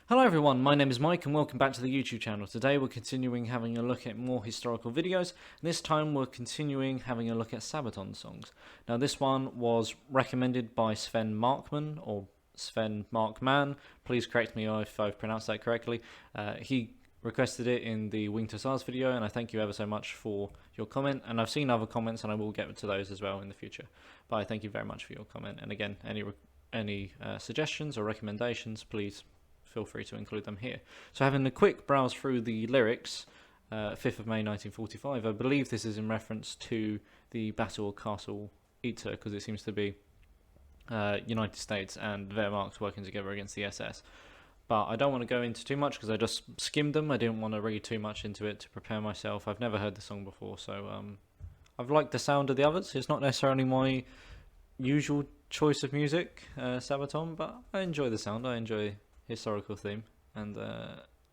Hello everyone, my name is Mike and welcome back to the YouTube channel. Today we're continuing having a look at more historical videos, and this time we're continuing having a look at Sabaton songs. Now this one was recommended by Sven Markman, or Sven Markman, please correct me if I've pronounced that correctly. He requested it in the Winter SARS video, and I thank you ever so much for your comment, and I've seen other comments and I will get to those as well in the future. But I thank you very much for your comment, and again, any suggestions or recommendations, please feel free to include them here. So having a quick browse through the lyrics, 5th of May 1945, I believe this is in reference to the Battle of Castle Itter, because it seems to be United States and Wehrmacht working together against the SS. But I don't want to go into too much because I just skimmed them. I didn't want to read too much into it to prepare myself. I've never heard the song before, so I've liked the sound of the others. It's not necessarily my usual choice of music, Sabaton, but I enjoy the sound. I enjoy historical theme, and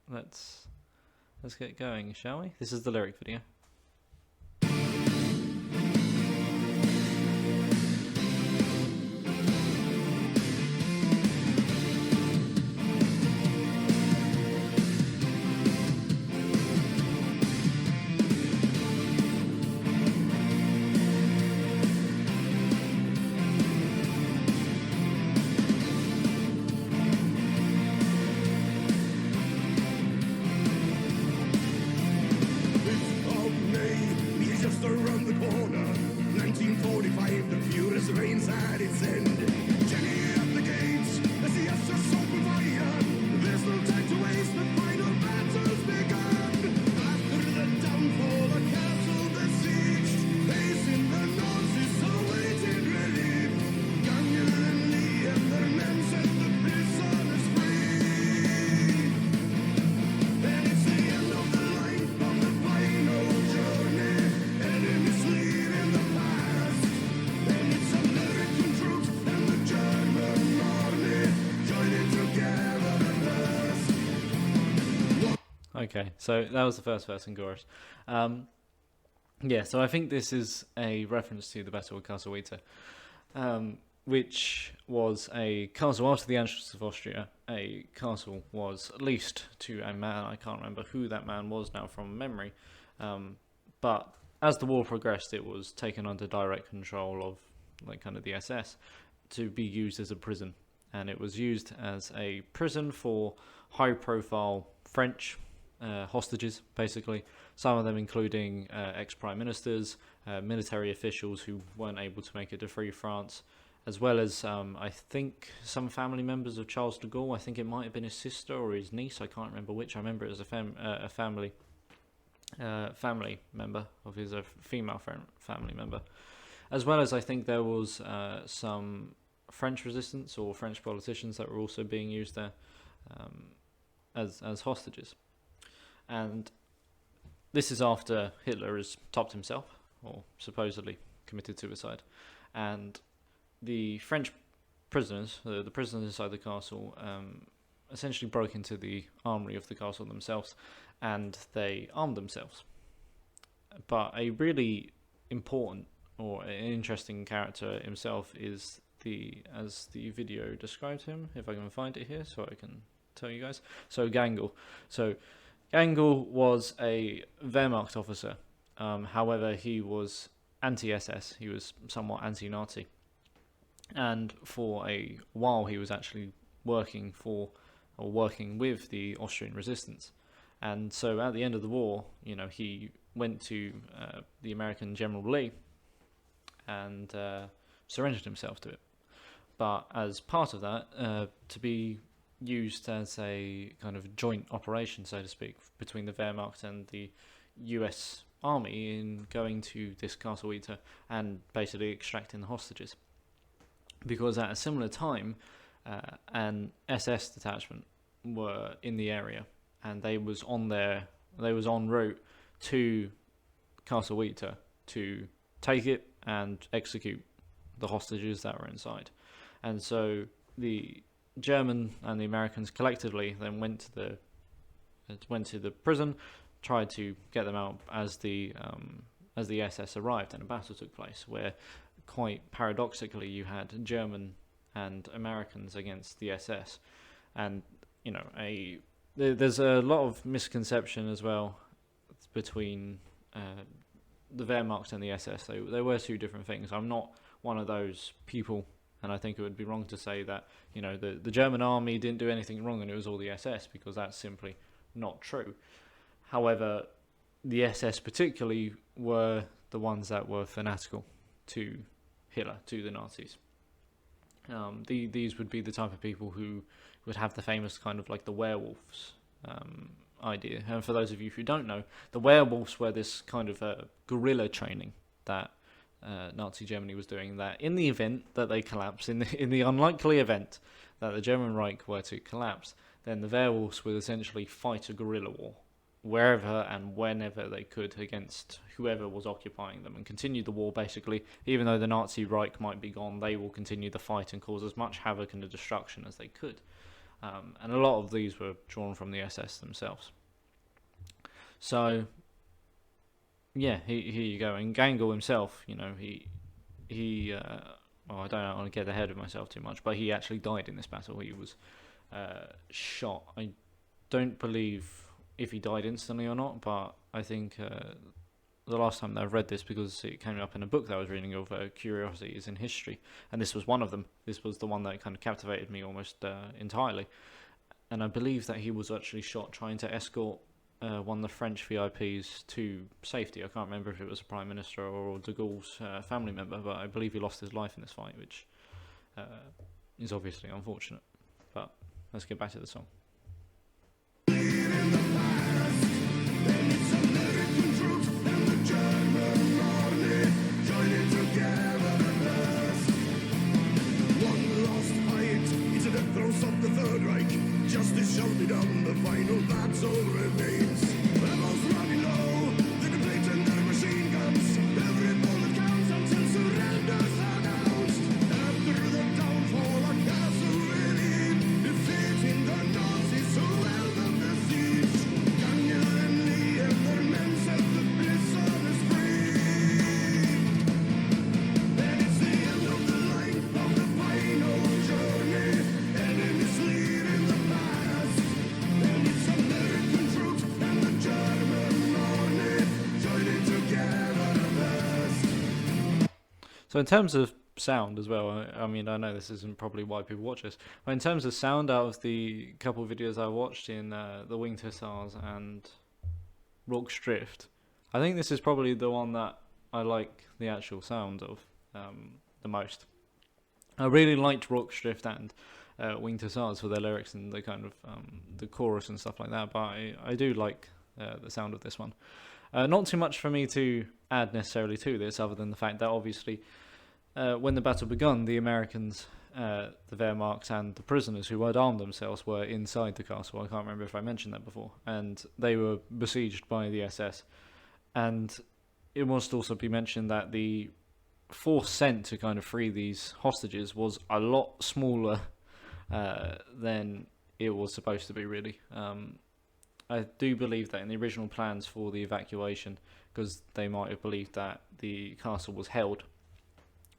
let's get going, shall we? This is the lyric video. Around the corner, 1945, the furious rains at its end. Jenny at the gates, as the SS open fire. There's no time to waste, the final battle's begun. After the downfall, the castle besieged, facing the Nazis awaiting relief. Daniel and Lee and their men set the prisoners free. And it's the end of the line from the final journey. Leaving the past, and it's American troops and the German army joining together at last. Okay, so that was the first verse and chorus. Yeah, so I think this is a reference to the Battle of Castle Itter, which was a castle after the Anschluss of Austria. A castle was leased to a man. I can't remember who that man was now from memory, but as the war progressed, it was taken under direct control of, like, kind of the SS to be used as a prison. And it was used as a prison for high-profile French hostages, basically. Some of them including ex-prime ministers, military officials who weren't able to make it to free France, as well as, I think, some family members of Charles de Gaulle. I think it might have been his sister or his niece. I can't remember which. I remember it was a family member of his, female family member, as well as I think there was some French resistance or French politicians that were also being used there as hostages. And this is after Hitler has topped himself, or supposedly committed suicide, and the French prisoners, the prisoners inside the castle, essentially broke into the armory of the castle themselves, and they armed themselves. But a really important or an interesting character himself is as the video described him, if I can find it here so I can tell you guys. So Gangl. So Gangl was a Wehrmacht officer. However, he was anti-SS. He was somewhat anti-Nazi. And for a while he was actually working with the Austrian resistance. And so at the end of the war, he went to the American General Lee and surrendered himself to it. But as part of that, to be used as a kind of joint operation, so to speak, between the Wehrmacht and the US Army in going to this Castle Itter and basically extracting the hostages. Because at a similar time, an SS detachment were in the area, and they was en route to Castle Itter to take it and execute the hostages that were inside. And so the German and the Americans collectively then went to the prison, tried to get them out as the SS arrived, and a battle took place where, quite paradoxically, you had German and Americans against the SS, and there's a lot of misconception as well between the Wehrmacht and the SS. They were two different things. I'm not one of those people, and I think it would be wrong to say that the German army didn't do anything wrong and it was all the SS, because that's simply not true. However, the SS particularly were the ones that were fanatical to Hitler, to the Nazis. These would be the type of people who would have the famous kind of like the werewolves idea. And for those of you who don't know, the werewolves were this kind of guerrilla training that Nazi Germany was doing, that in the event that they collapse, in the unlikely event that the German Reich were to collapse, then the werewolves would essentially fight a guerrilla war wherever and whenever they could against whoever was occupying them, and continue the war basically. Even though the Nazi Reich might be gone, they will continue the fight and cause as much havoc and destruction as they could. And a lot of these were drawn from the SS themselves. So, yeah, here you go. And Gangel himself, he I don't want to get ahead of myself too much, but he actually died in this battle. He was shot. I don't believe if he died instantly or not, but I think the last time that I've read this, because it came up in a book that I was reading of Curiosities in History, and this was one of them. This was the one that kind of captivated me almost entirely. And I believe that he was actually shot trying to escort one of the French VIPs to safety. I can't remember if it was a Prime Minister or de Gaulle's family member, but I believe he lost his life in this fight, which is obviously unfortunate. But let's get back to the song. Of the Third Reich, justice shall be done, the final battle remains. Rebels running low, the debate and their machine guns, every bullet counts until surrender's announced. After the downfall, a castle within, defeating the Nazis who held up the siege. Daniel and Lee and their men set the prisoners free. And it's the end of the line of the final journey. Leading the past, and it's American troops and the German army joining together the best. So in terms of sound as well, I mean, I know this isn't probably why people watch this, but in terms of sound, out of the couple of videos I watched in the Winged Hussars and Rorke's Drift, I think this is probably the one that I like the actual sound of the most. I really liked Rorke's Drift and Winged Hussars for their lyrics and the kind of the chorus and stuff like that, but I do like the sound of this one. Not too much for me to add necessarily to this, other than the fact that obviously when the battle begun, the Americans, the Wehrmacht and the prisoners who had armed themselves were inside the castle. I can't remember if I mentioned that before, and they were besieged by the SS. And it must also be mentioned that the force sent to kind of free these hostages was a lot smaller than it was supposed to be, really. I do believe that in the original plans for the evacuation, because they might have believed that the castle was held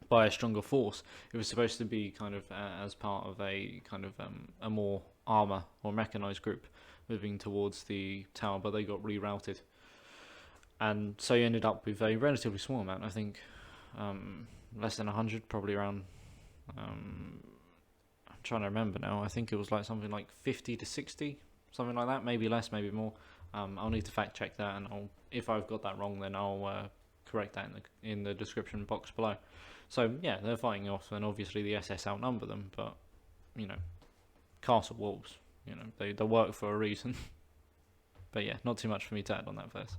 by a stronger force, it was supposed to be kind of as part of a kind of a more armour or mechanised group moving towards the tower, but they got rerouted. And so you ended up with a relatively small amount, I think less than 100, probably around... I'm trying to remember now. I think it was like something like 50 to 60, something like that. Maybe less, maybe more. I'll need to fact check that, and if I've got that wrong, then I'll correct that in the description box below. So yeah, they're fighting off, and obviously the SS outnumber them, but castle wolves, they work for a reason. But yeah, not too much for me to add on that verse.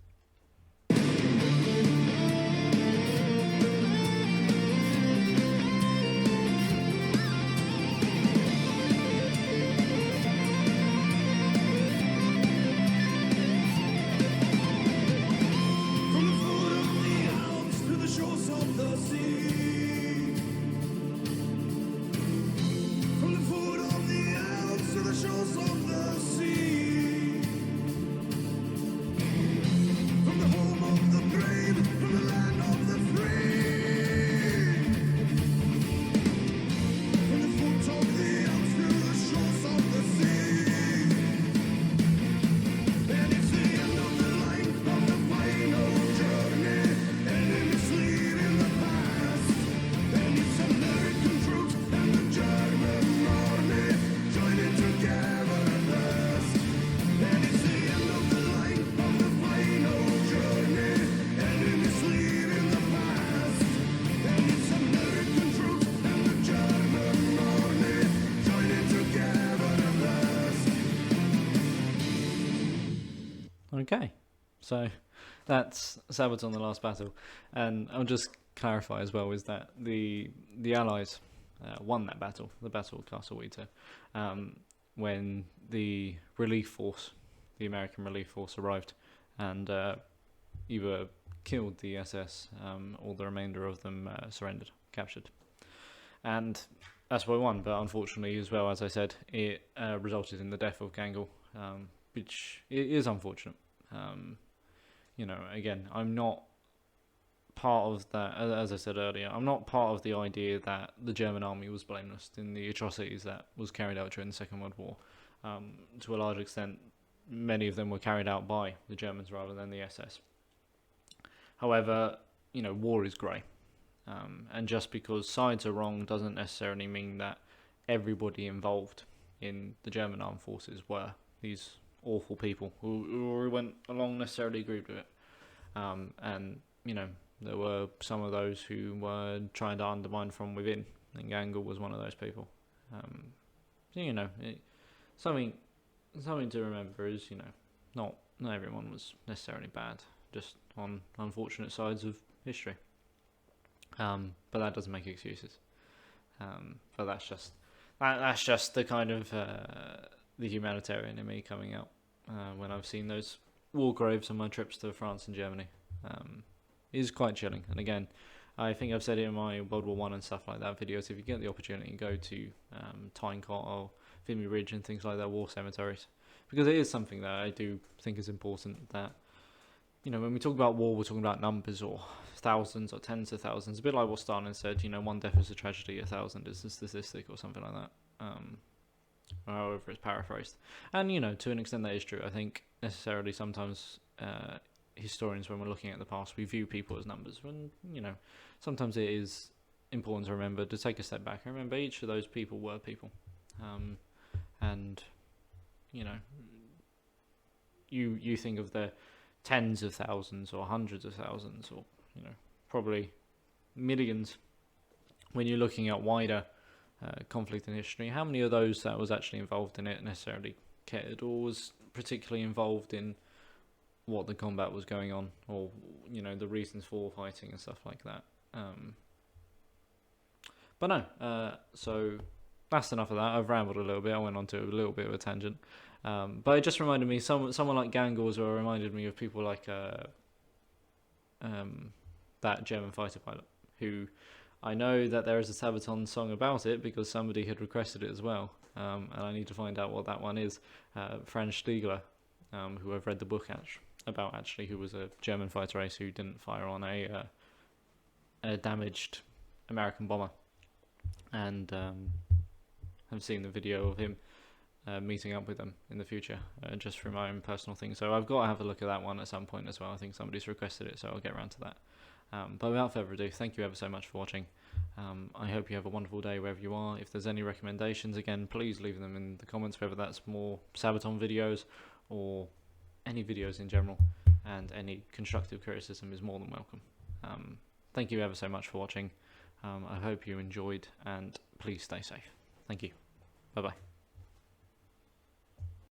Okay, so that's Sabaton, the last battle, and I'll just clarify as well is that the Allies won that battle, the Battle of Castle Itter, when the relief force, the American relief force, arrived and either killed the SS or the remainder of them surrendered, captured, and that's why we won. But unfortunately, as well as I said, it resulted in the death of Gangle, which is unfortunate. Again, I'm not part of that. As I said earlier, I'm not part of the idea that the German army was blameless in the atrocities that was carried out during the Second World War. To a large extent, many of them were carried out by the Germans rather than the SS. However, war is grey. And just because sides are wrong doesn't necessarily mean that everybody involved in the German armed forces were these awful people who went along necessarily agreed with it. There were some of those who were trying to undermine from within, and Gangle was one of those people. Something to remember is, not everyone was necessarily bad, just on unfortunate sides of history. But that doesn't make excuses. But that's just the kind of the humanitarian in me coming out when I've seen those war graves on my trips to France and Germany. It is quite chilling. And again, I think I've said it in my World War One and stuff like that videos. If you get the opportunity, go to Tynecott or Vimy Ridge and things like that, war cemeteries, because it is something that I do think is important. That when we talk about war, we're talking about numbers or thousands or tens of thousands. A bit like what Stalin said, one death is a tragedy, 1,000 is a statistic or something like that. However it's paraphrased. And, to an extent that is true. I think necessarily sometimes historians, when we're looking at the past, we view people as numbers. When, sometimes it is important to remember, to take a step back and remember each of those people were people. You think of the tens of thousands or hundreds of thousands or probably millions when you're looking at wider conflict in history. How many of those that was actually involved in it necessarily cared or was particularly involved in what the combat was going on, or the reasons for fighting and stuff like that? But no, so that's enough of that. I've rambled a little bit. I went on to a little bit of a tangent. But it just reminded me, someone like Gangle as well reminded me of people like that German fighter pilot, who I know that there is a Sabaton song about it because somebody had requested it as well, and I need to find out what that one is. Franz Stiegler, who I've read the book about actually, who was a German fighter ace who didn't fire on a damaged American bomber, and I've seen the video of him meeting up with them in the future, just for my own personal thing. So I've got to have a look at that one at some point as well. I think somebody's requested it, so I'll get around to that. But without further ado, thank you ever so much for watching. I hope you have a wonderful day wherever you are. If there's any recommendations, again, please leave them in the comments, whether that's more Sabaton videos or any videos in general, and any constructive criticism is more than welcome. Thank you ever so much for watching. I hope you enjoyed, and please stay safe. Thank you. Bye-bye.